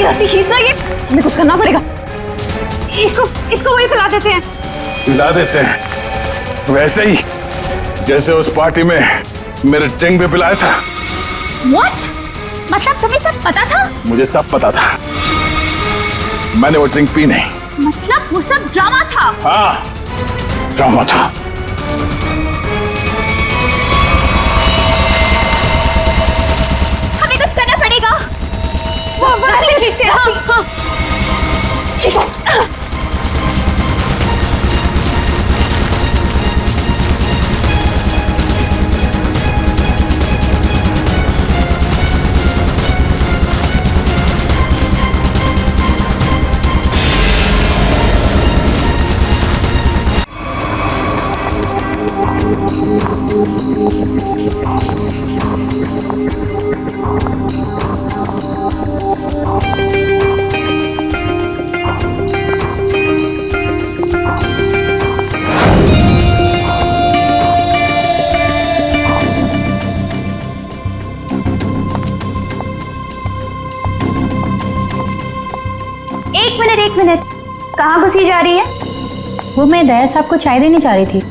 ये रस्सी खींचना, ये हमें कुछ करना पड़ेगा। इसको वही पिला देते हैं। पिला देते हैं वैसे ही जैसे उस पार्टी में मेरे टिंग पे पिलाया था। What? मतलब तुम्हें सब पता था? मुझे सब पता था, मैंने वो ड्रिंक पी नहीं। मतलब वो सब ड्रामा था? हाँ, ड्रामा था। हमें कुछ करना पड़ेगा। वो खींचते हैं। हाँ। खींचो। एक मिनट, कहाँ घुसी जा रही है? वो मैं दया साहब को चाय देने जा रही थी।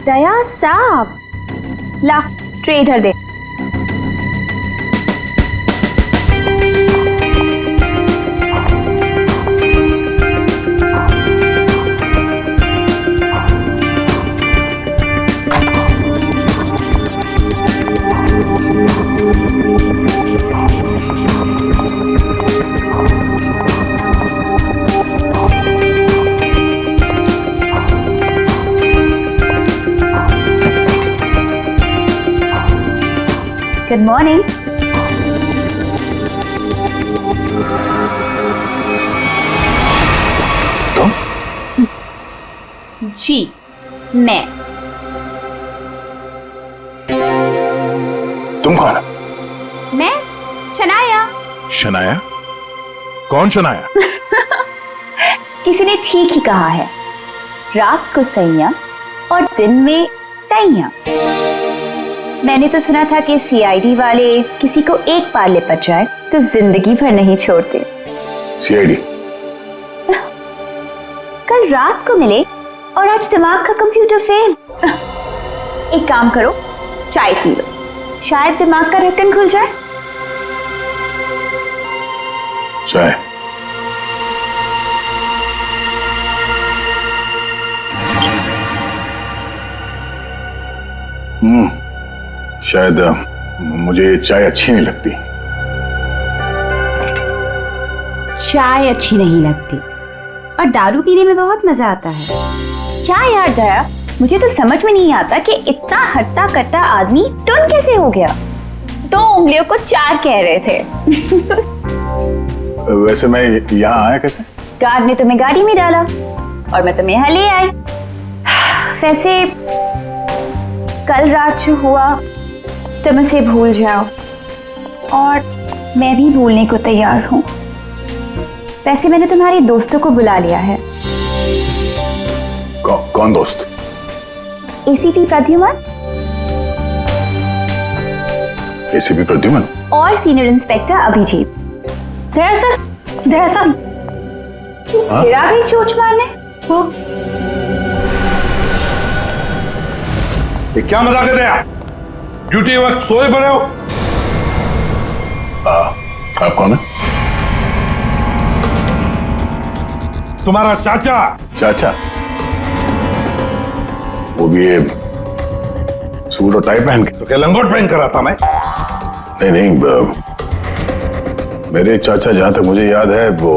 दया साहब, ला ट्रे इधर दे। Good morning. जी मैं। तुम कौन? मैं शनाया। शनाया? कौन शनाया? किसी ने ठीक ही कहा है, रात को सैया और दिन में तैया। मैंने तो सुना था कि सीआईडी वाले किसी को एक बार लिपट जाए तो जिंदगी भर नहीं छोड़ते। सीआईडी? कल रात को मिले और आज दिमाग का कंप्यूटर फेल। एक काम करो, चाय पी लो, शायद दिमाग का ढक्कन खुल जाए। चाय? शायद मुझे ये चाय अच्छी नहीं लगती। चाय अच्छी नहीं लगती और दारू पीने में बहुत मजा आता है। क्या यार दया, मुझे तो समझ में नहीं आता कि इतना हट्टा कट्टा आदमी टुन कैसे हो गया। 2 उंगलियों को 4 कह रहे थे। वैसे मैं यहाँ आया कैसे? गार्ड ने तुम्हें गाड़ी में डाला और मैं तुम्हें यहाँ ले आई। वैसे कल रात जो हुआ तुम उसे भूल जाओ और मैं भी भूलने को तैयार हूँ। वैसे मैंने तुम्हारे दोस्तों को बुला लिया है। कौन दोस्त? एसीपी प्रद्युमन एसीपी प्रद्युमन और सीनियर इंस्पेक्टर अभिजीत। दया सर, दया साहब, फिर आ गई चोट मारने। ये क्या मजाक है दया? ड्यूटी वक्त सोए पड़े हो? आप कौन है? तुम्हारा चाचा। चाचा? वो भी ये सूट और टाई पहन के? तो क्या लंगोट पहन कर आता मैं? नहीं, मेरे चाचा जहां तक मुझे याद है वो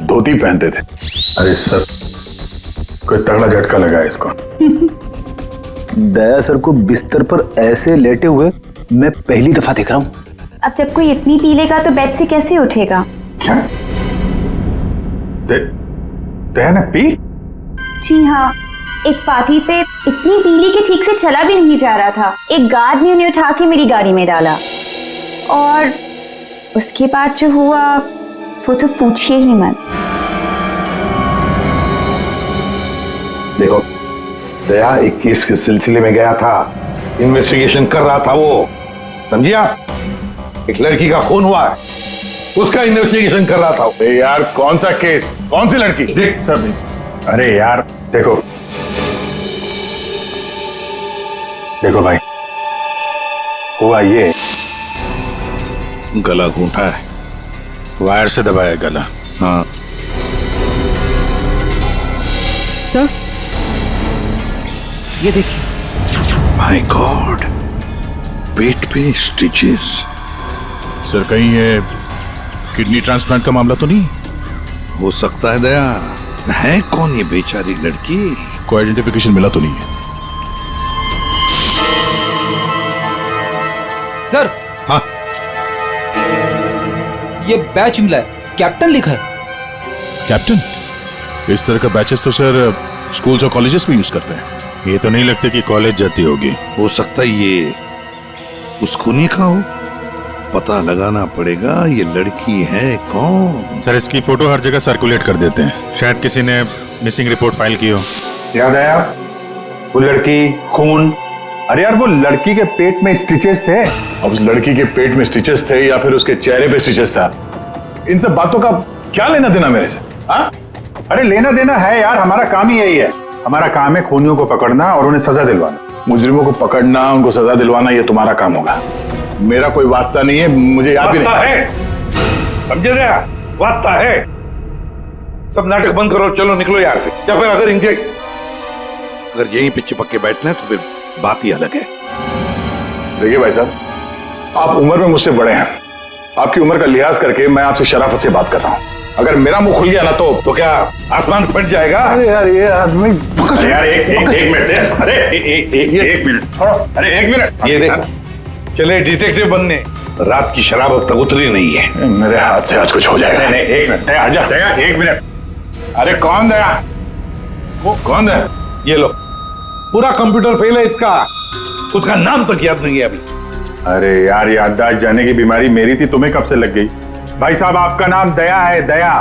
धोती पहनते थे। अरे सर, कोई तगड़ा झटका लगा है इसको। दया सर को बिस्तर पर ऐसे लेटे हुए मैं पहली दफा देख रहा हूँ। अब जब कोई इतनी पी लेगा तो बेड से कैसे उठेगा? क्या? दया ने पी? जी हाँ, एक पार्टी पे इतनी पीली कि ठीक से चला भी नहीं जा रहा था। एक गार्ड ने उन्हें उठा के मेरी गाड़ी में डाला और उसके बाद जो हुआ वो तो पूछिए ही मत। देखो, दया एक केस के सिलसिले में गया था, इन्वेस्टिगेशन कर रहा था वो, समझिए आप? एक लड़की का खून हुआ है, उसका इन्वेस्टिगेशन कर रहा था। अरे यार कौन सा केस, कौन सी लड़की? देख सर, अरे यार देखो देखो भाई, हुआ ये, गला घूंटा है, वायर से दबाया गला। हाँ। सर ये देखिए। माय गॉड, पेट पे स्टिचेस। सर कहीं ये किडनी ट्रांसप्लांट का मामला तो नहीं? हो सकता है दया। है कौन ये बेचारी लड़की? कोई आइडेंटिफिकेशन मिला तो नहीं है? सर हाँ, ये बैच मिला है, कैप्टन लिखा है। कैप्टन? इस तरह का बैचेस तो सर स्कूल्स और कॉलेजेस में यूज करते हैं। ये तो नहीं लगता कि कॉलेज जाती होगी। हो सकता है ये उस खूनी का हो। पता लगाना पड़ेगा ये लड़की है कौन। सर इसकी फोटो हर जगह सर्कुलेट कर देते हैं, शायद किसी ने मिसिंग रिपोर्ट फाइल की हो। याद आया वो लड़की, खून। अरे यार वो लड़की के पेट में स्टिचेस थे। अब उस लड़की के पेट में स्टिचेस थे या फिर उसके चेहरे पे स्टिचेस था, इन सब बातों का क्या लेना देना मेरे से? हाँ? अरे लेना देना है यार, हमारा काम ही यही है। हमारा काम है खूनियों को पकड़ना और उन्हें सजा दिलवाना। मुजरिमों को पकड़ना, उनको सजा दिलवाना, ये तुम्हारा काम होगा। मेरा कोई वास्ता नहीं है, मुझे याद भी वास्ता नहीं है, समझे दया? वास्ता है। सब नाटक बंद करो, चलो निकलो यहाँ से। या फिर अगर यहीं पे चिपक के बैठना है तो फिर बात ही अलग है। देखिए भाई साहब, आप उम्र में मुझसे बड़े हैं, आपकी उम्र का लिहाज करके मैं आपसे शराफत से बात कर रहा हूँ। अगर मेरा मुंह खुल गया ना तो क्या आसमान फट जाएगा? अरे यार ये आदमी, अरे यार एक मिनट, अरे एक मिनट छोड़ो, अरे एक मिनट। ये देखो, चले डिटेक्टिव बनने, रात की शराब अब तक उतरी नहीं है। मेरे हाथ से आज कुछ हो जाएगा। नहीं एक मिनट, दया आजा, दया एक मिनट। अरे कौन दया? वो कौन है? ये लो, पूरा कंप्यूटर फेल है इसका, उसका नाम तक याद नहीं है अभी। अरे यार याददाश्त जाने की बीमारी मेरी थी, तुम्हें कब से लग गई? भाई साहब आपका नाम दया है, दया।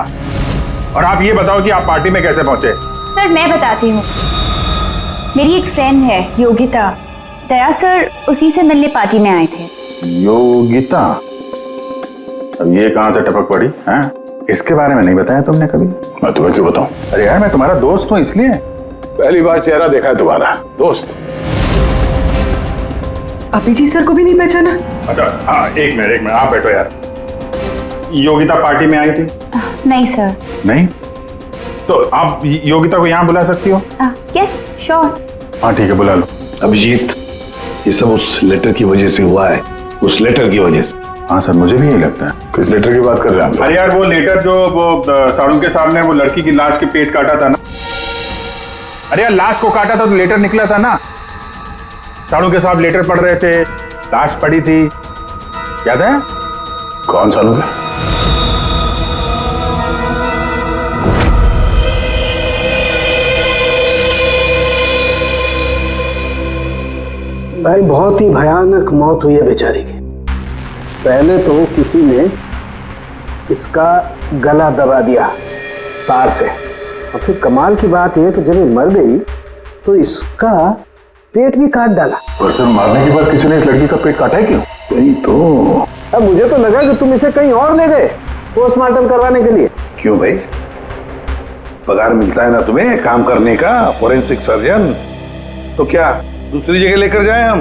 और आप ये बताओ कि आप पार्टी में कैसे पहुंचे? सर मैं बताती हूँ। मेरी एक फ्रेंड है योगिता, दया सर उसी से मिलने पार्टी में आए थे। योगिता? अब ये कहां से टपक पड़ी हैं? इसके बारे में नहीं बताया तुमने कभी? मैं तुम्हें क्यों बताऊं? अरे यार मैं तुम्हारा दोस्त हूँ इसलिए। पहली बार चेहरा देखा है तुम्हारा दोस्त। अभी जी सर को भी नहीं पहचाना? अच्छा हाँ, एक मिनट आप बैठो यार। योगिता पार्टी में आई थी? नहीं सर। नहीं? तो आप योगिता को यहाँ बुला सकती हो? Yes sure. हाँ ठीक है, बुला लो। अभिजीत, ये सब उस लेटर की वजह से हुआ है, उस लेटर की वजह से। हाँ सर, मुझे भी यही लगता है। किस लेटर की बात कर रहे हैं आप? अरे यार वो लेटर जो वो साड़ू के सामने वो लड़की की लाश के पेट काटा था ना। अरे यार लाश को काटा था तो लेटर निकला था ना। साड़ू के साहब लेटर पढ़ रहे थे, लाश पड़ी थी, याद है? कौन सालों के? भाई बहुत ही भयानक मौत हुई है बेचारी की। पहले तो किसी ने इसका गला दबा दिया तार से, और फिर कमाल की बात यह कि जब ये मर गई तो इसका पेट भी काट डाला। पर सर मारने के बाद किसी ने इस लड़की का पेट काटा है क्यों? वही तो। अब मुझे तो लगा कि तुम इसे कहीं और ले गए पोस्टमार्टम करवाने के लिए। क्यों भाई, पगार मिलता है ना तुम्हें काम करने का, फोरेंसिक सर्जन। तो क्या दूसरी जगह लेकर जाए हम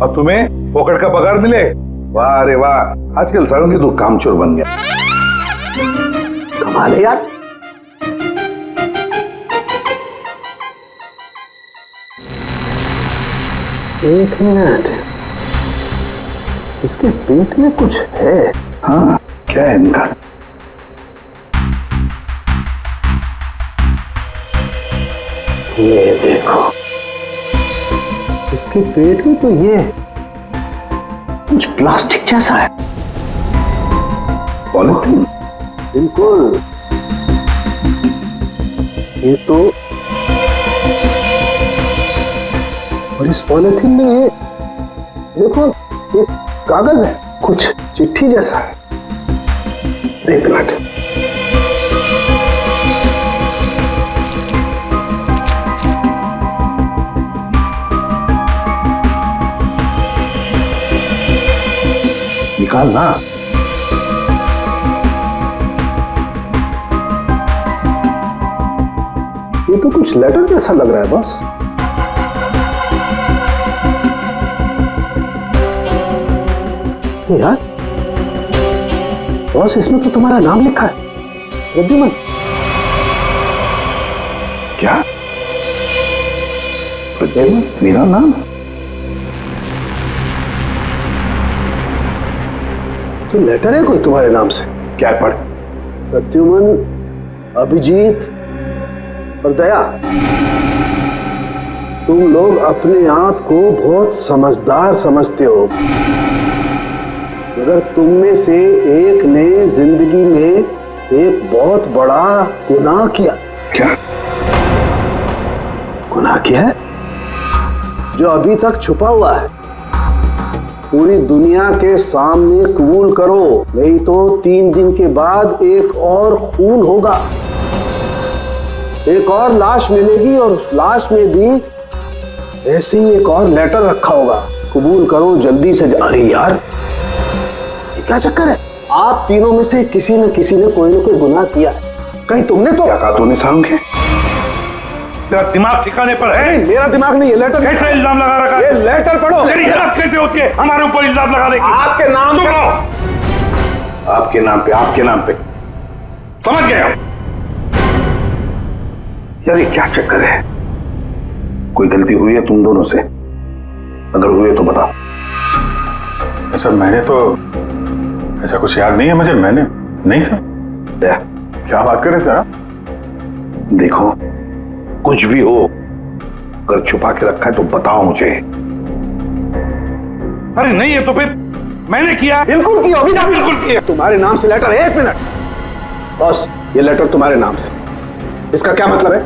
और तुम्हें पॉकेट का पगार मिले? वाह रे वाह, आजकल सारों की तो कामचोर बन गया। कमाल है यार। एक मिनट, इसके पेट में कुछ है। हाँ, क्या है इनका? ये देखो, इसके पेट में तो ये कुछ प्लास्टिक जैसा है। पॉलिथीन? बिल्कुल। ये तो, और इस पॉलिथीन में ये देखो एक कागज है, कुछ चिट्ठी जैसा है। एक मिनट, निकाल ना। ये तो कुछ लेटर जैसा लग रहा है बॉस। यार बॉस, इसमें तो तुम्हारा नाम लिखा है, प्रद्युमन। क्या? प्रद्युमन मेरा नाम? तो लेटर है कोई तुम्हारे नाम से? क्या पढ़? प्रद्युमन, अभिजीत और दया, तुम लोग अपने आप को बहुत समझदार समझते हो, मगर तुम में से एक ने जिंदगी में एक बहुत बड़ा गुनाह किया। क्या गुनाह किया है जो अभी तक छुपा हुआ है। पूरी दुनिया के सामने कबूल करो, नहीं तो 3 दिन के बाद एक और खून होगा, एक और लाश मिलेगी और उस लाश में भी ऐसे ही एक और लेटर रखा होगा। कबूल करो जल्दी से। अरे यार, ये क्या चक्कर है? आप तीनों में से किसी न किसी ने कोई न कोई गुनाह किया है। कहीं तुमने तो? क्या कहा तूने सारुण के? तेरा दिमाग ठिकाने पर है? मेरा दिमाग नहीं है। लेटर कैसे इल्जाम लगा रखा ये है? लेटर पढ़ो। तेरी हिम्मत कैसे होती है हमारे ऊपर इल्जाम लगाने की? आपके नाम चुप पे। रहो। आपके नाम पे, आपके नाम पे। समझ गया? यार ये क्या चक्कर है? कोई गलती हुई है तुम दोनों से? अगर हुई है तो बताओ। सर मैंने तो ऐसा कुछ याद नहीं है मुझे। मैंने नहीं सर। दया, क्या बात कर रहे सर आप? देखो कुछ भी हो, अगर छुपा के रखा है तो बताओ मुझे। अरे नहीं है तो फिर मैंने किया। बिल्कुल की होगी ना? बिल्कुल किया। तुम्हारे नाम से लेटर है। 1 मिनट बॉस, ये लेटर तुम्हारे नाम से, इसका क्या मतलब है?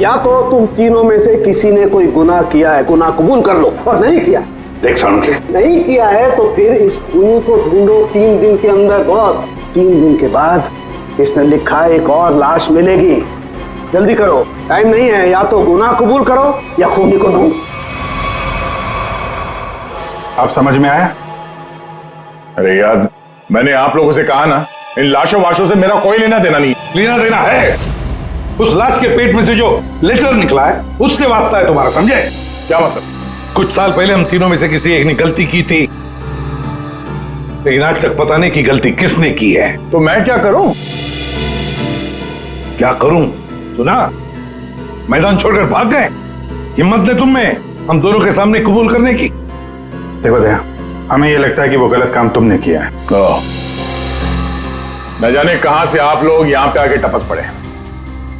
या तो तुम तीनों में से किसी ने कोई गुनाह किया है, गुनाह कबूल कर लो, और नहीं किया। देख सारुण के, नहीं किया है तो फिर इस खूनी को ढूंढो 3 दिन के अंदर बॉस। 3 दिन के बाद इसने लिखा है एक और लाश मिलेगी। जल्दी करो, टाइम नहीं है। या तो गुनाह कबूल करो या खूनी को ढूंढो। आप समझ में आया? अरे यार, मैंने आप लोगों से कहा ना, इन लाशों वाशों से मेरा कोई लेना देना नहीं। लेना देना है। उस लाश के पेट में से जो लेटर निकला है उससे वास्ता है तुम्हारा, समझे? क्या मतलब? कुछ साल पहले हम तीनों में से किसी एक ने गलती की थी, लेकिन आज तक पता नहीं कि गलती किसने की है। तो मैं क्या करूं? क्या करूं? सुना, मैदान छोड़कर भाग गए। हिम्मत ने तुम में हम दोनों के सामने कबूल करने की। देखो दया, हमें ये लगता है कि वो गलत काम तुमने किया है। न जाने कहां से आप लोग यहां पे आके टपक पड़े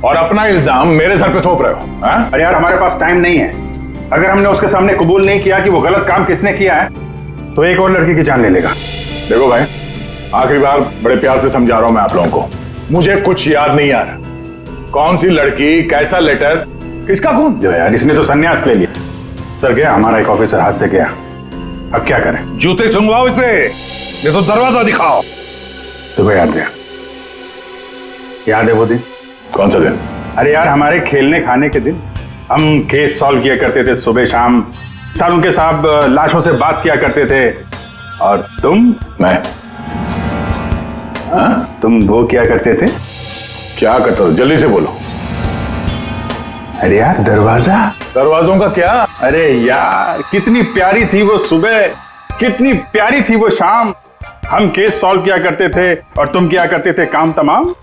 और अपना इल्जाम मेरे सर पे थोप रहे हो। हाँ? अरे यार, हमारे पास टाइम नहीं है। अगर हमने उसके सामने कबूल नहीं किया कि वो गलत काम किसने किया है तो एक और लड़की की जान ले लेगा। देखो भाई, आखिरी बार बड़े प्यार से समझा रहा हूं मैं आप लोगों को, मुझे कुछ याद नहीं आ रहा। कौन सी लड़की, कैसा लेटर, किसका खून? जो यार, इसने तो संन्यास ले लिया। सर गया, हमारा एक ऑफिसर हाथ से गया। अब क्या करें? जूते सुंघवाओ इसे, ये तो दरवाजा दिखाओ। तुम्हें याद गया? याद है वो दिन? कौन सा दिन? अरे यार, हमारे खेलने खाने के दिन हम केस सॉल्व किया करते थे सुबह शाम। सारुण के साहब लाशों से बात किया करते थे। और तुम? मैं? तुम वो किया करते थे? क्या करता था? जल्दी से बोलो। अरे यार, दरवाजा। दरवाजों का क्या? अरे यार, कितनी प्यारी थी वो सुबह, कितनी प्यारी थी वो शाम। हम केस सॉल्व किया करते थे और तुम किया करते थे काम तमाम।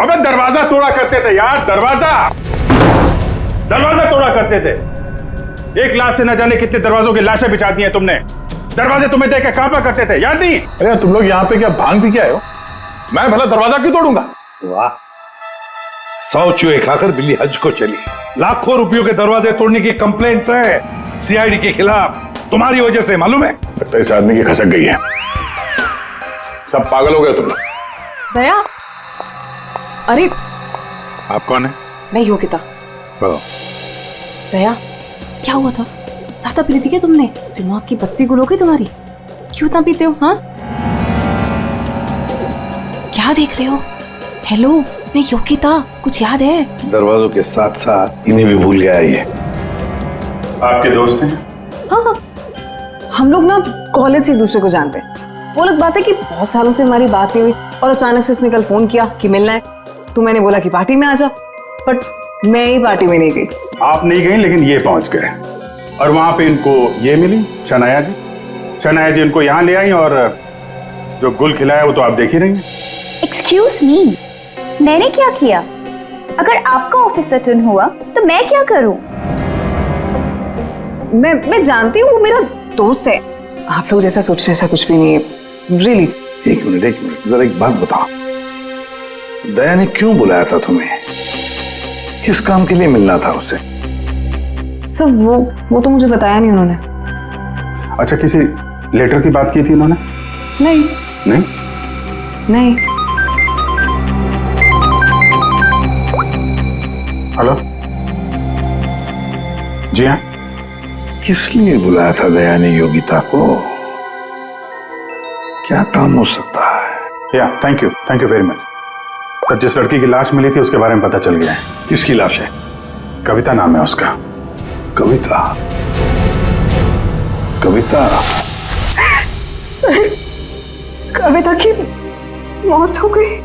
अबे दरवाजा तोड़ा करते थे यार, दरवाजा तोड़ा करते थे। एक लाश से न जाने कितने दरवाजों की लाशें बिछा दी हैं तुमने। दरवाजे तुम्हें देख के कांपा करते थे, याद नहीं? अरे तुम लोग यहाँ पे क्या भांग पी के आए हो? मैं भला दरवाजा क्यों तोड़ूंगा? वाह, 100 चूहे खाकर बिल्ली हज को चली। लाखों रुपयों के दरवाजे तोड़ने की कंप्लेंट है सीआईडी के खिलाफ, तुम्हारी वजह से, मालूम है? लगता है इस आदमी की खसक गई है। सब पागल हो गए तुम लोग। दया, अरे आप कौन है? मैं योगिता। बताओ। दया, क्या हुआ था? ज्यादा पी ली थी क्या तुमने? दिमाग की बत्ती गुल हो गई तुम्हारी? क्यों इतना पीते हो? हाँ, क्या देख रहे हो? हेलो, मैं योगिता, कुछ याद है? दरवाजों के साथ साथ इन्हें भी भूल गया ये। आपके दोस्त हैं? हाँ, हम लोग ना कॉलेज से एक दूसरे को जानते हैं। वो लोग बात है कि बहुत सालों से हमारी बात नहीं हुई और अचानक से इसने कल फोन किया कि मिलना है। तो मैंने बोला कि पार्टी में आ जा, बट मैं ही पार्टी में नहीं गई। आप नहीं गई, लेकिन ये पहुंच गए और वहां पे इनको ये मिली शनाया जी। शनाया जी इनको यहाँ ले आई और जो गुल खिलाया वो तो आप देख ही रही हैं। एक्सक्यूज मी, मैंने क्या किया? अगर आपका ऑफिसर टर्न हुआ तो मैं क्या करूं? मैं जानती हूँ वो मेरा दोस्त है। आप लोग जैसा सोच रहे ऐसा कुछ भी नहीं है, रियली। एक मिनट जरा एक बात बताओ, दया ने क्यों बुलाया था तुम्हें? किस काम के लिए मिलना था उसे? सर वो तो मुझे बताया नहीं उन्होंने। अच्छा, किसी लेटर की बात की थी उन्होंने? नहीं नहीं। नहीं। हेलो जी हाँ। किस लिए बुलाया था दया ने योगिता को? क्या काम हो सकता है? या thank you very much sir. जिस लड़की की लाश मिली थी उसके बारे में पता चल गया है। किसकी लाश है? कविता नाम है उसका। कविता? कविता की मौत हो गई।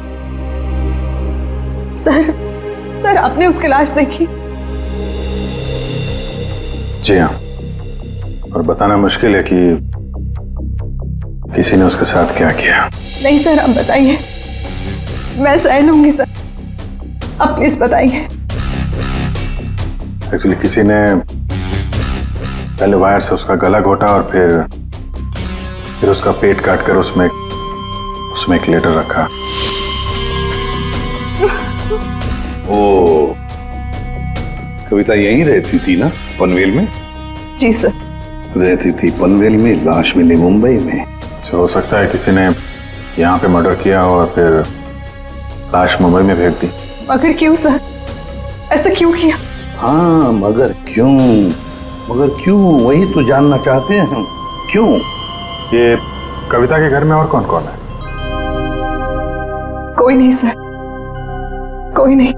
सर आपने उसकी लाश देखी? जी हाँ, और बताना मुश्किल है कि किसी ने उसके साथ क्या किया। नहीं सर, आप बताइए, मैं सह लूंगी सर, आप प्लीज बताइए। एक्चुअली किसी ने पहले वायर से उसका गला घोटा और फिर उसका पेट काट कर उसमें एक लेटर रखा। ओ, कविता यहीं रहती थी ना, पनवेल में? जी सर। रहती थी पनवेल में, लाश मिली मुंबई में। हो सकता है किसी ने यहाँ पे मर्डर किया और फिर लाश मुंबई में भेज दी। मगर क्यों सर, ऐसा क्यों किया? हाँ, मगर क्यों वही तो जानना चाहते हैं हम। क्यों? ये कविता के घर में और कौन कौन है? कोई नहीं सर, कोई नहीं,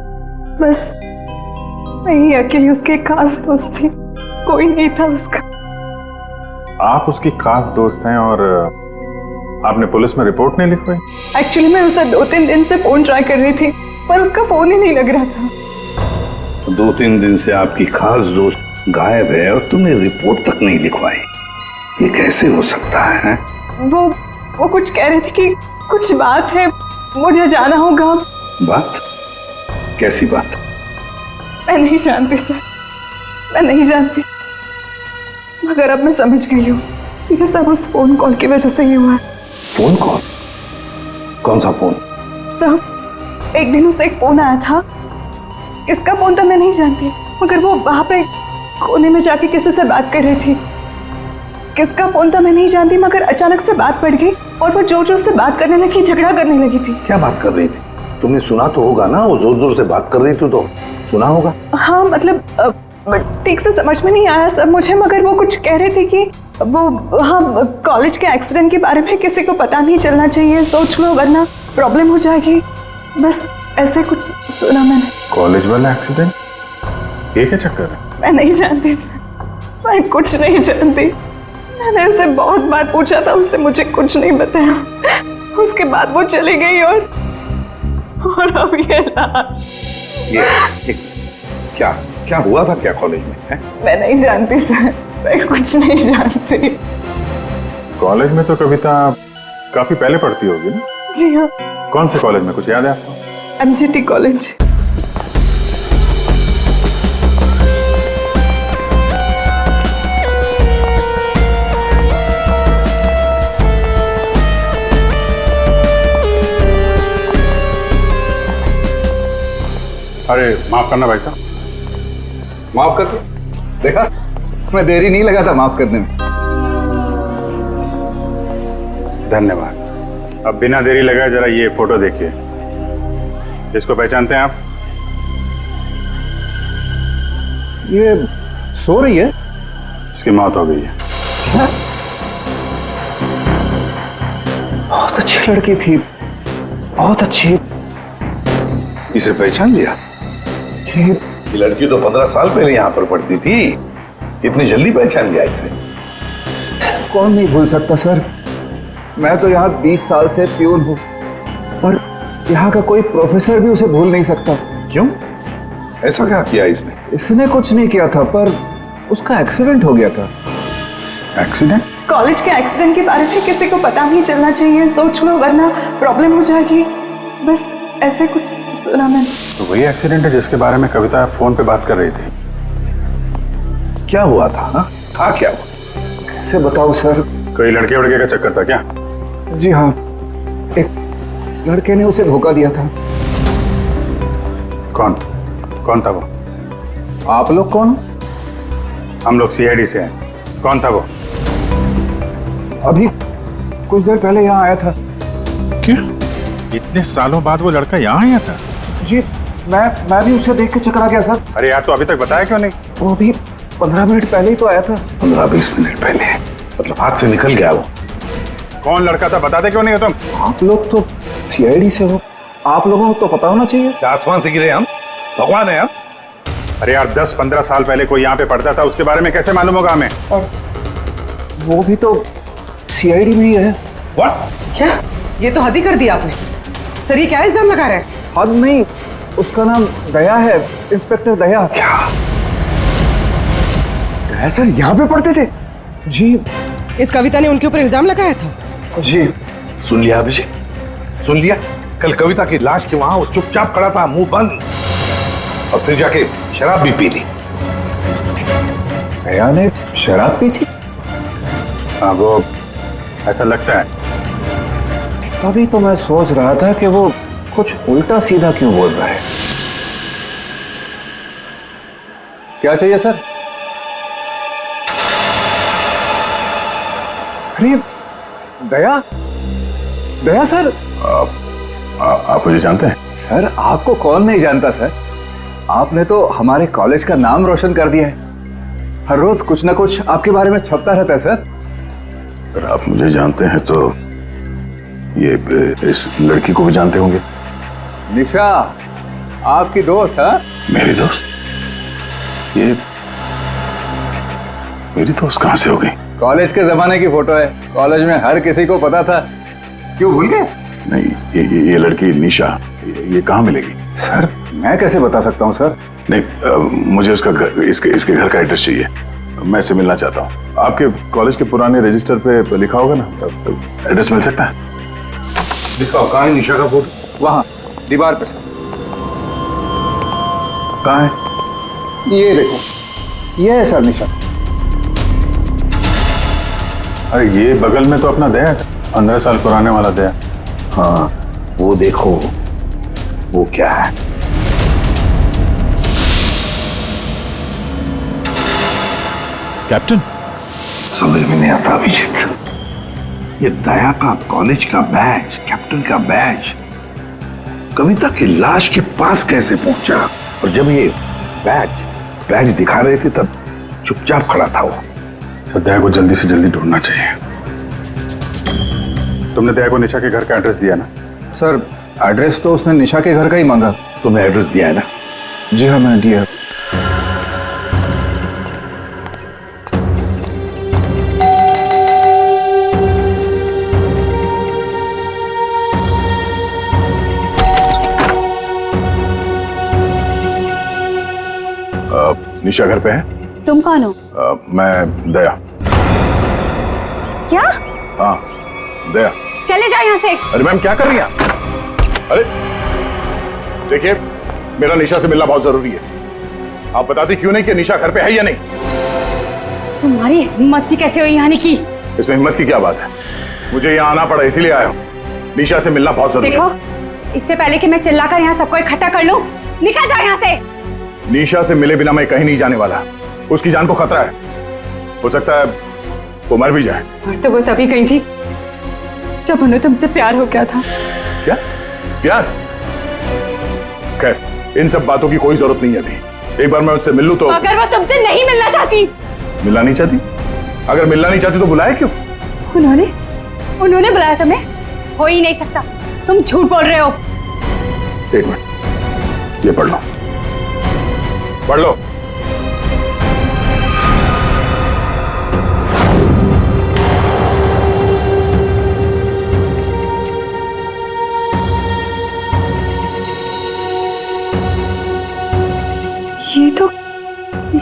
बस मैं ही अकेली उसके खास दोस्त थी, कोई नहीं था उसका। आप उसकी खास दोस्त हैं और आपने पुलिस में रिपोर्ट नहीं लिखवाई? एक्चुअली मैं उसे 2-3 दिन से फोन ट्राई कर रही थी, पर उसका फोन ही नहीं लग रहा था। 2-3 दिन से आपकी खास दोस्त गायब है और तुमने रिपोर्ट तक नहीं लिखवाई, ये कैसे हो सकता है? वो कुछ कह रहे थे कि कुछ बात है, मुझे जाना होगा। बात? कैसी बात? मैं नहीं जानती सर, मैं नहीं जानती, मगर अब मैं समझ गई हूँ ये सब उस फोन कॉल की वजह से ही हुआ है। Phone call? कौन सा फोन? सर एक दिन उसे एक फोन आया था, किसका फोन था मैं नहीं जानती, मगर वो वहां पे कोने में जाके किसी से बात कर रही थी। किसका फोन था मैं नहीं जानती, मगर अचानक से बात बढ़ गई और वो जोर जोर से बात करने लगी, झगड़ा करने लगी थी। क्या बात कर रही थी? तुमने सुना तो होगा ना, वो जोर जोर से बात कर रही थी तो सुना होगा। हाँ मतलब ठीक से समझ में नहीं आया सर मुझे, मगर वो कुछ कह रही थी कि वो हाँ कॉलेज के एक्सीडेंट के बारे में किसी को पता नहीं चलना चाहिए, सोच लो वरना प्रॉब्लम हो जाएगी, बस ऐसे कुछ सुना मैंने। कॉलेज वाला एक्सीडेंट? ये क्या चक्कर है? मैं नहीं जानती सर, मैं कुछ नहीं जानती। मैंने उसे बहुत बार पूछा था, उसने मुझे कुछ नहीं बताया। उसके बाद वो चली गई और अब ये लाश। ये क्या हुआ था क्या कॉलेज में है? मैं नहीं जानती सर, मैं कुछ नहीं जानती। कॉलेज में तो कविता काफी पहले पढ़ती होगी ना? जी हाँ। कौन से कॉलेज में, कुछ याद है आपको? MGT college. अरे माफ करना भाई साहब। माफ कर दो। देखा, मैं देरी नहीं लगा था माफ करने में। धन्यवाद। अब बिना देरी लगाए जरा ये फोटो देखिए। इसको पहचानते हैं आप? ये सो रही है? इसकी मौत हो गई है। बहुत अच्छी लड़की थी, बहुत अच्छी। इसे पहचान लिया? ये लड़की तो 15 साल पहले यहाँ पर पढ़ती थी, इतनी जल्दी पहचान लिया इसे? सर कौन नहीं भूल सकता सर, मैं तो यहाँ 20 साल से प्यून हूँ और यहाँ का कोई प्रोफेसर भी उसे भूल नहीं सकता। क्यों? ऐसा क्या किया इसने? इसने कुछ नहीं किया था, पर उसका एक्सीडेंट हो गया था। एक्सीडेंट? कॉलेज के एक्सीडेंट के बारे में किसी को पता नहीं चलना चाहिए, सोच लो वरना प्रॉब्लम हो जाएगी। बस ऐसे कुछ सुना मैंने। तो वही एक्सीडेंट है जिसके बारे में कविता फोन पे बात कर रही थी। क्या हुआ था? हाँ, था क्या हुआ? कैसे बताऊं सर? कोई लड़के वड़के का चक्कर था क्या? जी हाँ, एक लड़के ने उसे धोखा दिया था। कौन? कौन था वो? आप लोग कौन? हम लोग सीआईडी से हैं। कौन था वो? अभी कुछ देर पहले यहाँ आया था। क्या? इतने सालों बाद वो लड़का यहाँ आया था? जी, मैं भी उसे देख के चकरा गया सर। अरे यार, तो अभी तक बताया क्यों नहीं? वो अभी 15 मिनट पहले ही तो आया था। 15-20 मिनट पहले? मतलब हाथ से निकल गया वो? कौन लड़का था बताते क्यों नहीं हो तुम? आप लोग तो सीआईडी से हो, आप लोगों को तो पता होना चाहिए। आसमान से गिरे हम? भगवान है हम? अरे यार, 10-15 साल पहले कोई यहाँ पे पढ़ता था, उसके बारे में कैसे मालूम होगा हमें? और वो भी तो सीआईडी में ही है। What? क्या? ये तो हद ही कर दिया आपने। सर ये क्या इल्जाम लगा रहे हैं? हद नहीं, उसका नाम दया है, इंस्पेक्टर दया। क्या? दया सर यहाँ पे पढ़ते थे? जी। इस कविता ने उनके ऊपर इल्जाम लगाया था? जी। सुन लिया अभिषेक? सुन लिया? कल कविता की लाश के वहां वो चुपचाप खड़ा था, मुंह बंद, और फिर जाके शराब भी पी ली। दया ने शराब पी थी? हाँ, वो ऐसा लगता है। तभी तो मैं सोच रहा था कि वो कुछ उल्टा सीधा क्यों बोल रहा है। क्या चाहिए सर? अरे दया, दया सर। आप मुझे जानते हैं? सर आपको कौन नहीं जानता सर, आपने तो हमारे कॉलेज का नाम रोशन कर दिया है। हर रोज कुछ ना कुछ आपके बारे में छपता रहता है सर। अगर आप मुझे जानते हैं तो ये इस लड़की को भी जानते होंगे। निशा, आपकी दोस्त है? मेरी दोस्त? ये मेरी दोस्त कहां से हो गई? कॉलेज के जमाने की फोटो है, कॉलेज में हर किसी को पता था। क्यों भूल गए? नहीं, ये लड़की निशा, ये कहाँ मिलेगी? सर मैं कैसे बता सकता हूँ सर? नहीं, मुझे उसका घर, इसके घर का एड्रेस चाहिए। मैं इससे मिलना चाहता हूँ। आपके कॉलेज के पुराने रजिस्टर पे लिखा होगा ना, एड्रेस मिल सकता है? दिखाओ, कहाँ है निशा का फोटो? वहाँ दीवार पे सर। कहाँ है? ये देखो, ये है सर निशा। अरे ये बगल में तो अपना दया है, 15 साल पुराने वाला दया। हाँ, वो देखो, वो क्या है? कैप्टन, समझ में नहीं आता अभिजीत। ये दया का कॉलेज का बैच, कैप्टन का बैच, कविता की लाश के पास कैसे पहुंचा? और जब ये बैच दिखा रहे थे तब चुपचाप खड़ा था वो। सर दया को जल्दी से जल्दी ढूंढना चाहिए। तुमने दया को निशा के घर का एड्रेस दिया ना? सर एड्रेस तो उसने निशा के घर का ही मांगा। तुमने एड्रेस दिया है ना? जी हाँ मैंने दिया। निशा घर पे है? तुम कौन हो? मैं दया। क्या? हाँ, दया। चले जाओ यहाँ से। अरे मैम क्या कर रही हैं? अरे देखिए, मेरा निशा से मिलना बहुत जरूरी है। आप बताते क्यों नहीं कि निशा घर पे है या नहीं? तुम्हारी हिम्मत भी कैसे हुई यहाँ की? इसमें हिम्मत की क्या बात है? मुझे यहाँ आना पड़ा इसीलिए आया हूँ। निशा से मिलना बहुत जरूरी है। देखो, इससे पहले कि मैं चिल्लाकर यहाँ सबको इकट्ठा कर लूं, निकल जाओ यहाँ से। निशा से मिले बिना मैं कहीं नहीं जाने वाला। उसकी जान को खतरा है, हो सकता है वो मर भी जाए। और तो वो तभी गई थी जब उन्हें तुमसे प्यार हो गया था। क्या प्यार? खैर, इन सब बातों की कोई जरूरत नहीं है अभी। एक बार मैं उससे मिल लूं तो। अगर वो तुमसे नहीं मिलना चाहती? मिलना नहीं चाहती? अगर मिलना नहीं चाहती तो बुलाए क्यों? उन्होंने बुलाया तुम्हें? हो ही नहीं सकता, तुम झूठ बोल रहे हो। एक मिनट, ये पढ़ लो, पढ़ लो।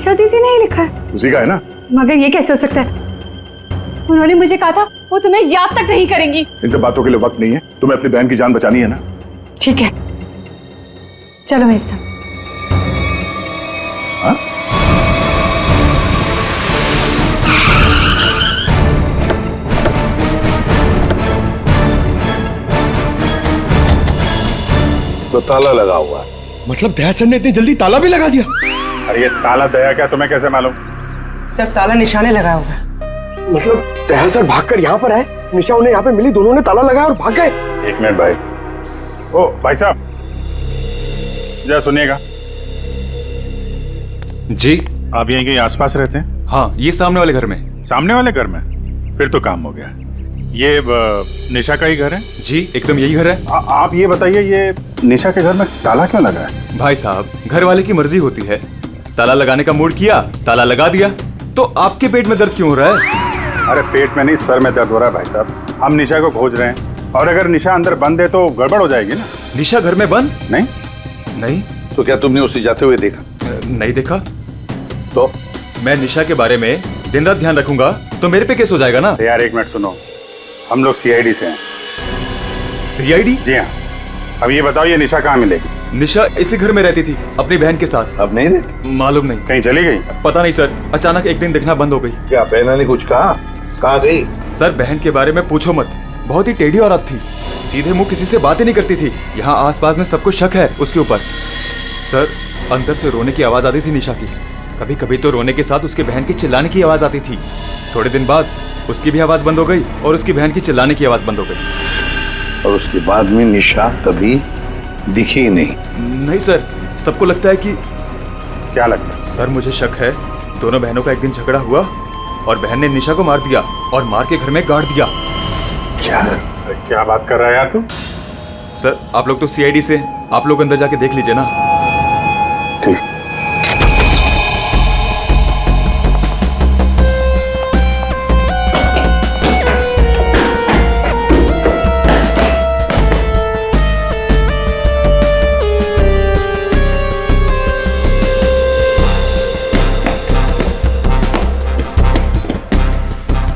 निशा दीदी ने ही लिखा है। उसी का है ना? मगर ये कैसे हो सकता है? उन्होंने मुझे कहा था वो तुम्हें याद तक नहीं करेंगी। इन सब बातों के लिए वक्त नहीं है, तुम्हें अपनी बहन की जान बचानी है ना। ठीक है, चलो मेरे साथ। हाँ? तो ताला लगा हुआ है। मतलब दया सर ने इतनी जल्दी ताला भी लगा दिया? अरे ये ताला दया क्या, तुम्हें कैसे मालूम? सर ताला निशाने लगाया होगा। मतलब दया सर भागकर यहाँ पर आए, निशा उन्हें यहाँ पे मिली, दोनों ने ताला लगाया और भाग गए। एक मिनट भाई। ओ भाई साहब, जरा सुनिएगा। जी, आप यहीं कहीं आसपास रहते हैं? हाँ, ये सामने वाले घर में। सामने वाले घर में? फिर तो काम हो गया। ये निशा का ही घर है? जी, एकदम यही घर है। आप ये बताइए, ये निशा के घर में ताला क्यों लगा है? भाई साहब, घर वाले की मर्जी होती है। ताला लगाने का मूड किया, ताला लगा दिया। तो आपके पेट में दर्द क्यों हो रहा है? अरे पेट में नहीं, सर में दर्द हो रहा है भाई साहब। हम निशा को खोज रहे हैं, और अगर निशा अंदर बंद है तो गड़बड़ हो जाएगी ना। निशा घर में बंद? नहीं नहीं। तो क्या तुमने उसे जाते हुए देखा? नहीं देखा। तो मैं निशा के बारे में दिन रात ध्यान रखूंगा तो मेरे पे केस हो जाएगा ना। यार एक मिनट सुनो, हम लोग सीआईडी से हैं। सीआईडी? जी हाँ। अब ये बताओ, ये निशा कहाँ मिलेगी? निशा इसी घर में रहती थी अपनी बहन के साथ। अब नहीं रहती? मालूम नहीं, कहीं चली गई? पता नहीं सर, अचानक एक दिन दिखना बंद हो गई। क्या बहना ने कुछ कहा? कहाँ गई? सर बहन के बारे में पूछो मत, बहुत ही टेढ़ी औरत थी, सीधे मुंह किसी से बातें नहीं करती थी। यहाँ आसपास में सबको शक है उसके ऊपर। सर अंदर से रोने की आवाज आती थी निशा की, कभी कभी तो रोने के साथ उसके बहन की चिल्लाने की आवाज आती थी। थोड़े दिन बाद उसकी भी आवाज बंद हो गई और उसकी बहन की चिल्लाने की आवाज बंद हो गई। और उसके बाद में निशा कभी दिखी ही नहीं? नहीं सर, सबको लगता है कि। क्या लगता है? सर मुझे शक है दोनों बहनों का एक दिन झगड़ा हुआ और बहन ने निशा को मार दिया और मार के घर में गाड़ दिया। क्या बात कर रहा है यार तू? सर आप लोग तो सीआईडी से, आप लोग अंदर जाके देख लीजिए ना। ठीक।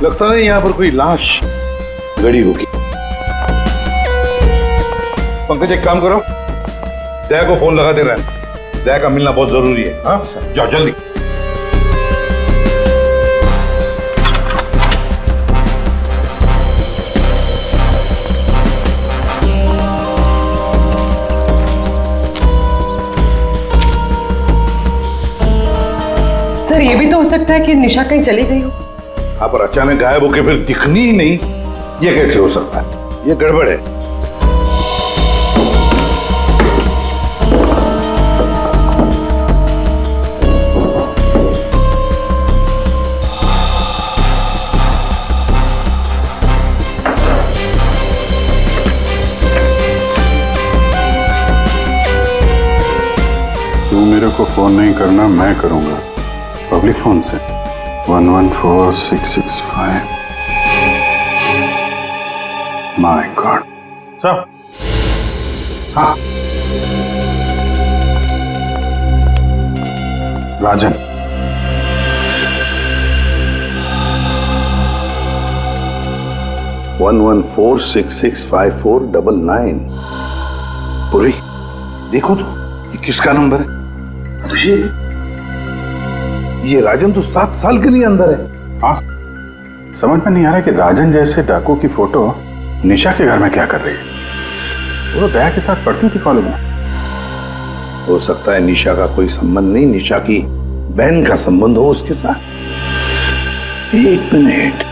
लगता नहीं यहाँ पर कोई लाश गड़ी होगी। पंकज एक काम करो, दया को फोन लगाते रहना, दया का मिलना बहुत जरूरी है। हाँ जाओ जल्दी। सर ये भी तो हो सकता है कि निशा कहीं चली गई हो। हाँ पर अचानक गायब होके फिर दिखनी ही नहीं, ये कैसे हो सकता है? ये गड़बड़ है। तू मेरे को फोन नहीं करना, मैं करूंगा पब्लिक फोन से। 114665। My God. सर हाँ, राजन। वन 11466549। पूरी देखो तो, ये किसका नंबर है? ये राजन तो 7 साल के लिए अंदर है। हाँ, समझ में नहीं आ रहा कि राजन जैसे डाकू की फोटो निशा के घर में क्या कर रही है। वो दया के साथ पढ़ती थी कॉलेज में। हो सकता है निशा का कोई संबंध नहीं, निशा की बहन का संबंध हो उसके साथ। एक मिनट,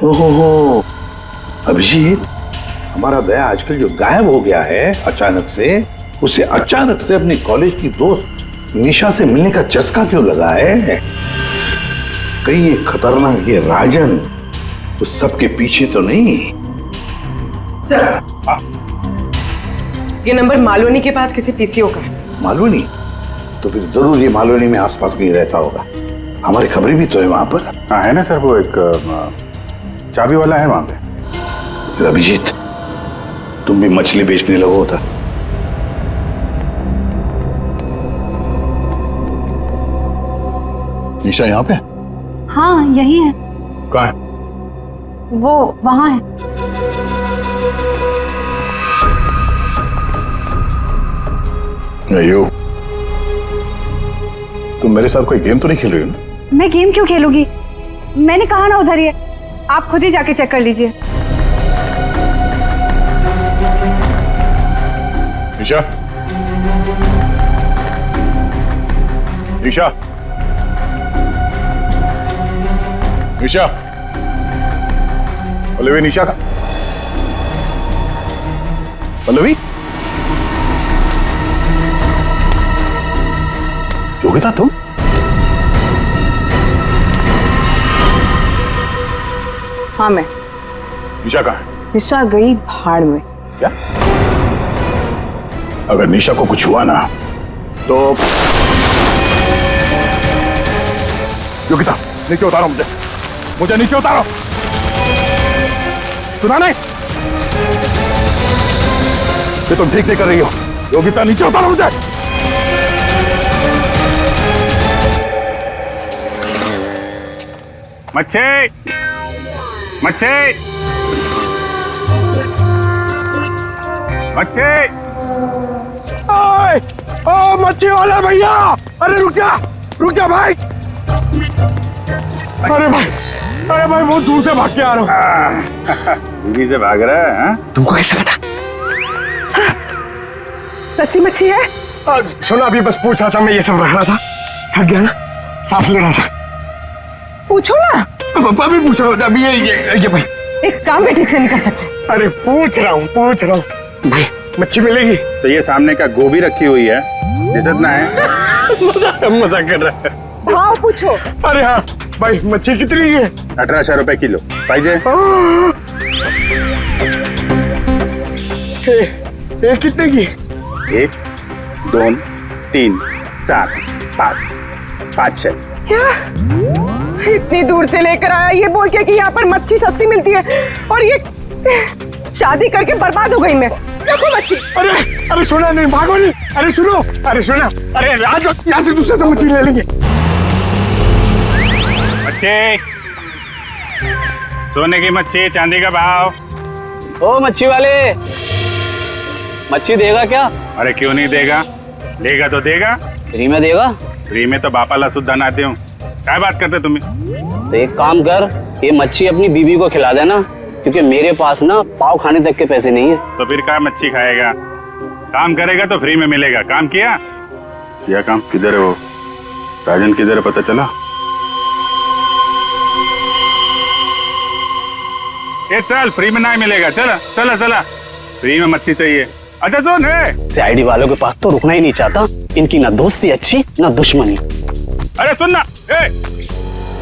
ओहो अभिजीत, हमारा दया आजकल जो गायब हो गया है अचानक से, उसे अचानक से अपनी कॉलेज की दोस्त निशा से मिलने का चस्का क्यों लगा है? कहीं ये खतरनाक ये राजन उस सब के पीछे तो नहीं? सर ये नंबर मालवनी के पास किसी पीसीओ का है। मालवनी? तो फिर जरूर ये मालवनी में आसपास कहीं रहता होगा। हमारी खबरें भी तो है वहां पर। हाँ है ना सर, वो एक चाबी वाला है वहां पे। फिर अभिजीत तुम भी मछली बेचने लगो होता। निशा यहाँ पे? हाँ यही है। कहाँ है? वो वहाँ है। अयो, तुम मेरे साथ कोई गेम तो नहीं खेल रही हो ना? मैं गेम क्यों खेलूंगी? मैंने कहा ना उधर ही है, आप खुद ही जाके चेक कर लीजिए। निशा, निशा, निशा, पल्लवी, निशा का पल्लवी, योगिता तुम? हाँ मैं। निशा कहाँ है? निशा गई भाड़ में। क्या? अगर निशा को कुछ हुआ ना तो योगिता, नीचे उतारो मुझे नीचे उतारो। सुना नहीं? ये तुम ठीक नहीं कर रही हो। योगिता, नीचे उतारो मुझे। मच्छी, मच्छी, मच्छी, ओ मच्छी वाला भैया, अरे रुक जा भाई। अरे भाई बहुत दूर से भाग के आ रहा हूँ। दीदी से भाग रहा है? तुमको कैसे पता? सस्ती मच्छी है? सुना, अभी बस पूछ रहा था, मैं ये सब रख रहा था, थक गया ना, सांस ले रहा था। पूछो ना। अभी पूछ रहा हूँ, अभी ये भाई एक काम भी ठीक से नहीं कर सकते। अरे पूछ रहा हूँ भाई, मच्छी मिलेगी? तो ये सामने का गोभी रखी हुई है, इज्जत ना है। मजाक कर रहा है। भाव पूछो। अरे हाँ भाई, मच्छी कितनी है? 1800 रुपए किलो पाइजे। ये कितने की? 1, 2, 3, 4, 5, 500। क्या? इतनी दूर से लेकर आया ये बोल के कि यहाँ पर मच्छी सस्ती मिलती है, और ये शादी करके बर्बाद हो गई मैं। देखो मच्छी। अरे सुना नहीं, भागो नहीं। अरे सुनो, अरे आज यहाँ से दूसरे से मच्छी ले लेंगे। मच्छी, सोने की मच्छी, चांदी का भाव। ओ मच्छी वाले, मच्छी देगा क्या? अरे क्यों नहीं देगा, लेगा तो देगा। फ्री में देगा? फ्री में तो बापाला सुद्धा नाते हूँ। क्या बात करते तुम्हें? तो एक काम कर, ये मच्छी अपनी बीवी को खिला देना, क्योंकि मेरे पास ना पाव खाने तक के पैसे नहीं है। तो फिर क्या मच्छी खाएगा? काम करेगा तो फ्री में मिलेगा। काम किया काम? किधर है वो राजन, किधर है पता चला? ये चल, फ्री में नहीं मिलेगा। चला फ्री में मच्छी चाहिए। अच्छा सुन, सीआईडी वालों के पास तो रुकना ही नहीं चाहता, इनकी ना दोस्ती अच्छी ना दुश्मनी। अरे सुनना,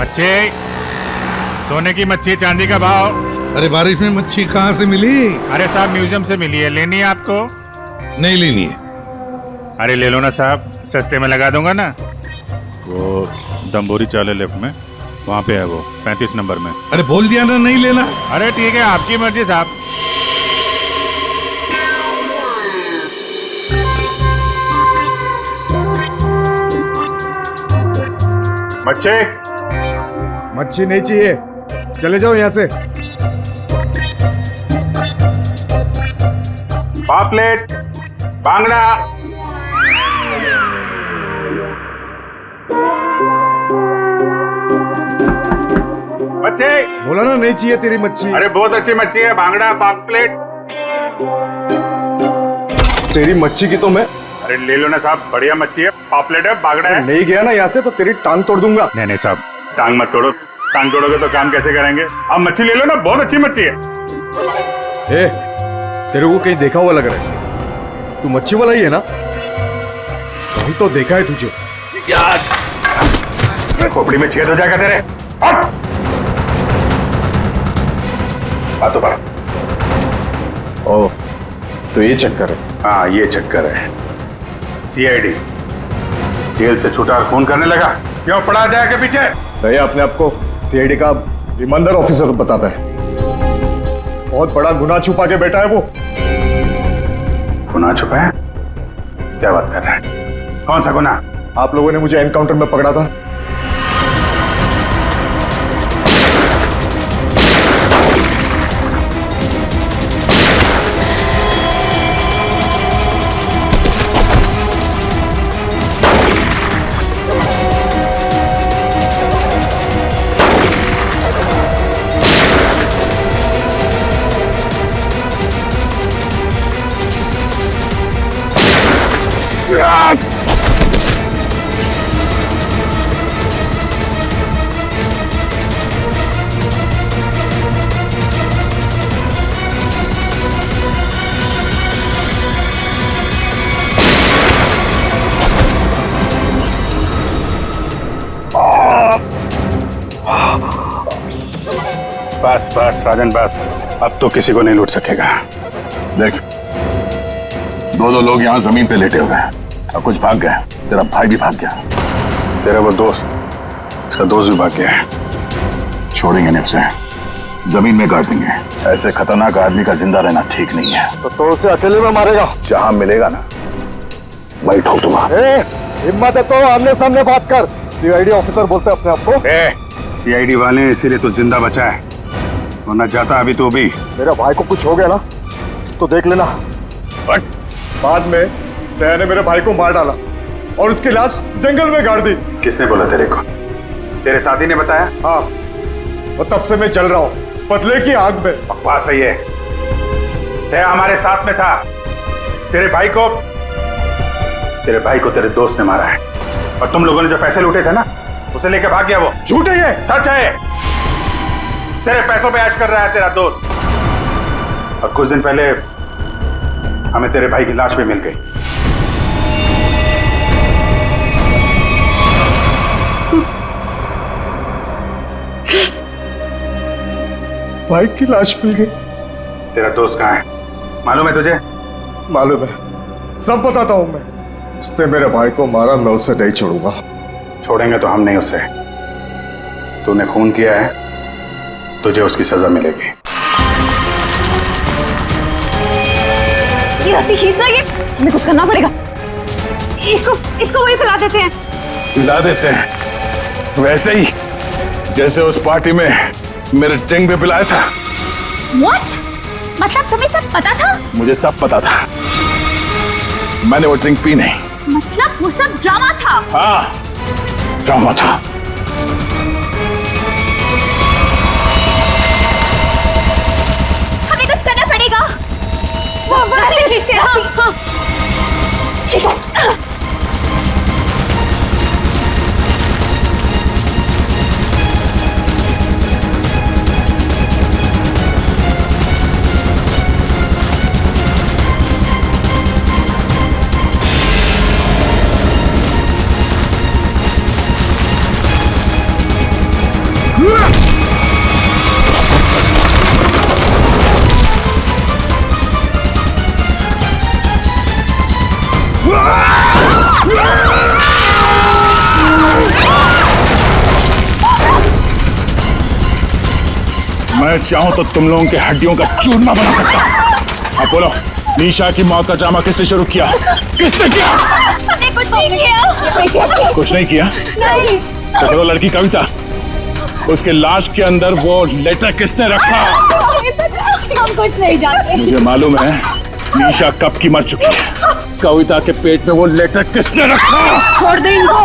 मच्छी, सोने की मच्छी, चांदी का भाव। अरे बारिश में मच्छी कहाँ से मिली? अरे साहब म्यूजियम से मिली है, लेनी है आपको? नहीं लेनी है। अरे ले लो ना साहब, सस्ते में लगा दूंगा ना। वो दम्बोरी चाले लेफ्ट में, वहाँ पे है वो 35 नंबर में। अरे बोल दिया ना नहीं लेना। अरे ठीक है, आपकी मर्जी साहब। मच्छी नहीं चाहिए, चले जाओ यहाँ से। पापलेट, बांगड़ा। मच्छी बोला ना नहीं चाहिए तेरी मच्छी। अरे बहुत अच्छी मच्छी है, बांगड़ा, पापलेट। तेरी मच्छी की तो मैं। अरे ले लो ना साहब, बढ़िया मच्छी है, पापलेट है, बांगड़ा है। नहीं गया ना यहाँ से तो तेरी टांग तोड़ दूंगा। नहीं साहब, टांग मत तोड़ो। टांग तोड़ोगे तो काम कैसे करेंगे? आप मच्छी ले लो ना, बहुत अच्छी मच्छी है। ए, तेरे को कहीं देखा हुआ लग रहा है। तू मच्छी वाला ही है ना? कहीं तो देखा है तुझे। यार खोपड़ी में छेद हो जाएगा तेरे। बातों पर। ओ, तो ये चक्कर है। हाँ ये चक्कर है। सीआईडी जेल से छूटा और फोन करने लगा, क्यों पड़ा जाएगा पीछे? भैया अपने आप को सीआईडी का ईमानदार ऑफिसर बताता है। बहुत बड़ा गुनाह छुपा के बैठा है वो। गुनाह छुपा है? क्या बात कर रहा है? कौन सा गुनाह? आप लोगों ने मुझे एनकाउंटर में पकड़ा था। बस बस राजन बस, अब तो किसी को नहीं लूट सकेगा। देख, दो लोग यहाँ जमीन पे लेटे हुए हैं और कुछ भाग गए। तेरा भाई भी भाग गया, तेरा वो दोस्त, इसका दोस्त भी भाग गया है। छोड़ेंगे नहीं उसे, जमीन में गाड़ देंगे। ऐसे खतरनाक आदमी का जिंदा रहना ठीक नहीं है। तो उसे अकेले में मारेगा? जहां मिलेगा ना वही ठोक दूंगा। हिम्मत है तो आमने सामने बात कर। सीआईडी ऑफिसर बोलते अपने आप को। सीआईडी वाले इसीलिए तो जिंदा बचा है, वरना जाता अभी तो भी। मेरे भाई को कुछ हो गया ना तो देख लेना। बाद में दया ने मेरे भाई को मार डाला और उसकी लाश जंगल में गाड़ दी। किसने बोला तेरे को? तेरे साथी ने बताया? हाँ, वो तब से मैं चल रहा हूँ बदले की आग में। बकवास है ये। दया हमारे साथ में था। तेरे भाई को तेरे दोस्त ने मारा है, और तुम लोगों ने जो पैसे लूटे थे ना, उसे लेके भाग गया वो। झूठ है ये? सच है। तेरे पैसों पे ऐश कर रहा है तेरा दोस्त। और कुछ दिन पहले हमें तेरे भाई की लाश भी मिल गई। भाई की लाश मिल गई? तेरा दोस्त कहाँ है मालूम है तुझे? मालूम है, सब बताता हूं मैं। उसने मेरे भाई को मारा, मैं उसे नहीं छोड़ूंगा। छोड़ेंगे तो हम नहीं उसे। तूने खून किया है, तुझे उसकी सजा मिलेगी। ये रस्सी खींच रही है, हमें कुछ करना पड़ेगा। इसको वही फैला देते हैं। मिला देते हैं वैसे ही जैसे उस पार्टी में मेरे टिंग पे पिलाया था। What? मतलब तुम्हें सब पता था? मुझे सब पता था, मैंने वो ड्रिंक पी नहीं। मतलब वो सब ड्रामा था? हाँ, ड्रामा था। हमें कुछ करना पड़ेगा। मैं चाहूं तो तुम लोगों के हड्डियों का चूरमा बना सकता हूं। अब बोलो, निशा की मौत का ड्रामा किसने शुरू किया? किसने किया? हमने कुछ नहीं किया। कुछ नहीं किया? नहीं। तो वो लड़की कविता, उसके लाश के अंदर वो लेटर किसने रखा? हम कुछ नहीं जानते। मुझे मालूम है निशा कब की मर चुकी है। कविता के पेट में वो लेटर किसने रखा? छोड़ दे इनको।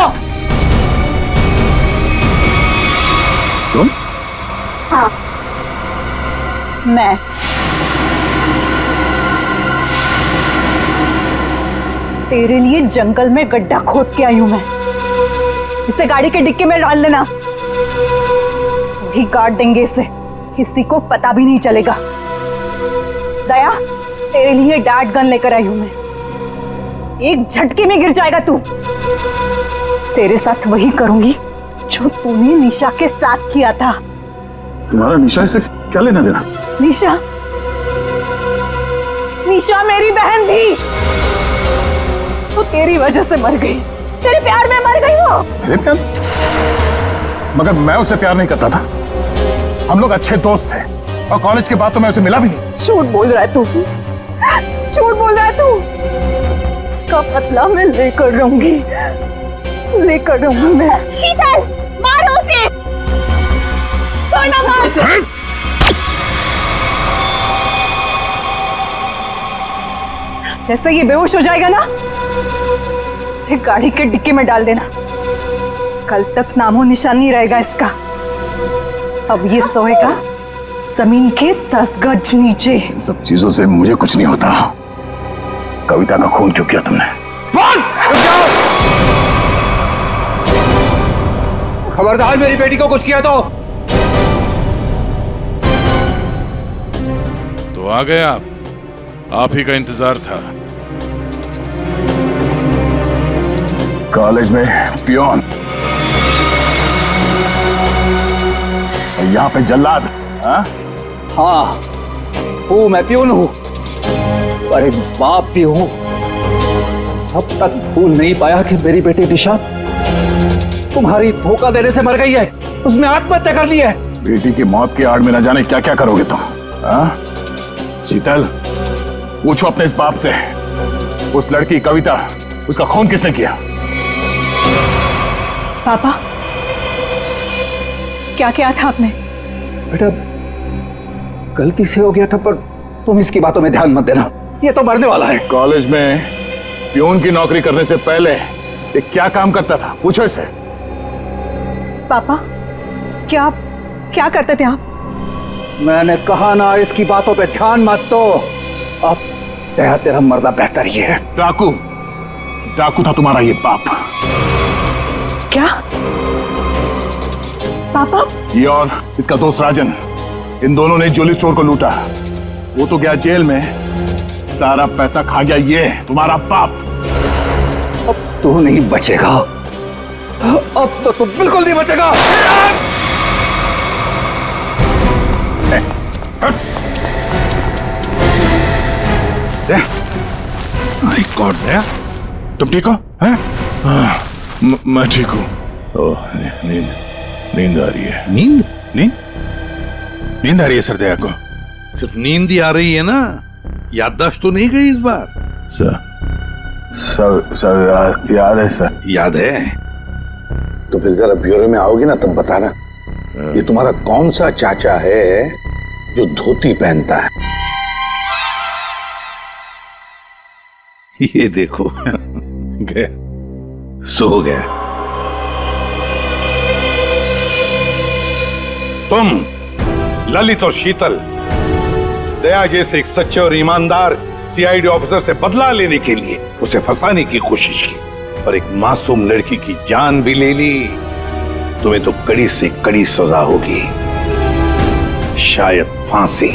तुम? हाँ, मैं। तेरे लिए जंगल में गड्ढा खोद के आई हूं मैं। इसे गाड़ी के डिक्की में डाल देना, वही गाड़ देंगे इसे, किसी को पता भी नहीं चलेगा। दया, तेरे लिए डैड गन लेकर आई हूं मैं। एक झटके में गिर जाएगा तू। तेरे साथ वही करूंगी जो तूने निशा के साथ किया था। तुम्हारा निशा से क्या लेना देना? निशा, निशा मेरी बहन थी, वो तेरी वजह से मर गई। तेरे प्यार में मर गई वो। मेरे प्यार? मगर मैं उसे प्यार नहीं करता था। हम लोग अच्छे दोस्त थे और कॉलेज के बाद तो मैं उसे मिला भी नहीं। झूठ बोल रहा है तू, झूठ बोल रहा है तू। उसका बदला मैं लेकर रहूंगी, लेकर रहूंगी मैं। शीतल, मारो उसे। छोड़ना मत। जैसे ये बेहोश हो जाएगा ना, एक गाड़ी के डिक्की में डाल देना। कल तक नामो निशान नहीं रहेगा इसका। अब ये सोएगा जमीन के 10 गज नीचे। सब चीजों से मुझे कुछ नहीं होता। कविता का खून क्यों किया तुमने? खबरदार मेरी बेटी को कुछ किया तो आ गए आप ही का इंतजार था। कॉलेज में पियोन, यहाँ पे जल्लाद। हाँ हूँ, मैं प्यून हूँ, पर एक बाप भी हूँ। अब तक भूल नहीं पाया कि मेरी बेटी निशा तुम्हारी धोखा देने से मर गई है, उसने आत्महत्या कर ली है। बेटी की मौत की आड़ में न जाने क्या क्या करोगे तुम। शीतल, पूछो अपने इस बाप से, उस लड़की कविता, उसका खून किसने किया? पापा, क्या किया था आपने? बेटा गलती से हो गया था, पर तुम इसकी बातों में ध्यान मत देना, ये तो मरने वाला है। कॉलेज में प्यून की नौकरी करने से पहले ये क्या काम करता था, पूछो इससे। पापा, क्या करते थे आप? मैंने कहा ना, इसकी बातों पे ध्यान मत दो। अब तेरा मर्दा बेहतर ही है। डाकू था तुम्हारा ये बाप। क्या पापा? ये और इसका दोस्त राजन, इन दोनों ने ज्वेलरी स्टोर को लूटा। वो तो गया जेल में, सारा पैसा खा गया ये तुम्हारा बाप। अब तू नहीं बचेगा, अब तो तू बिल्कुल नहीं बचेगा। माय गॉड, तुम ठीक हो? मैं ठीक हूँ। नींद आ रही है। नींद आ रही है सरदया को? सिर्फ नींद ही आ रही है ना, याददाश्त तो नहीं गई इस बार? सब याद है सर। याद है तो फिर जरा ब्यूरो में आओगे ना तब बताना, ये तुम्हारा कौन सा चाचा है जो धोती पहनता है? ये देखो गया, सो गया। तुम ललित और शीतल दया जैसे एक सच्चे और ईमानदार सीआईडी ऑफिसर से बदला लेने के लिए उसे फंसाने की कोशिश की, और एक मासूम लड़की की जान भी ले ली। तुम्हें तो कड़ी से कड़ी सजा होगी, शायद फांसी।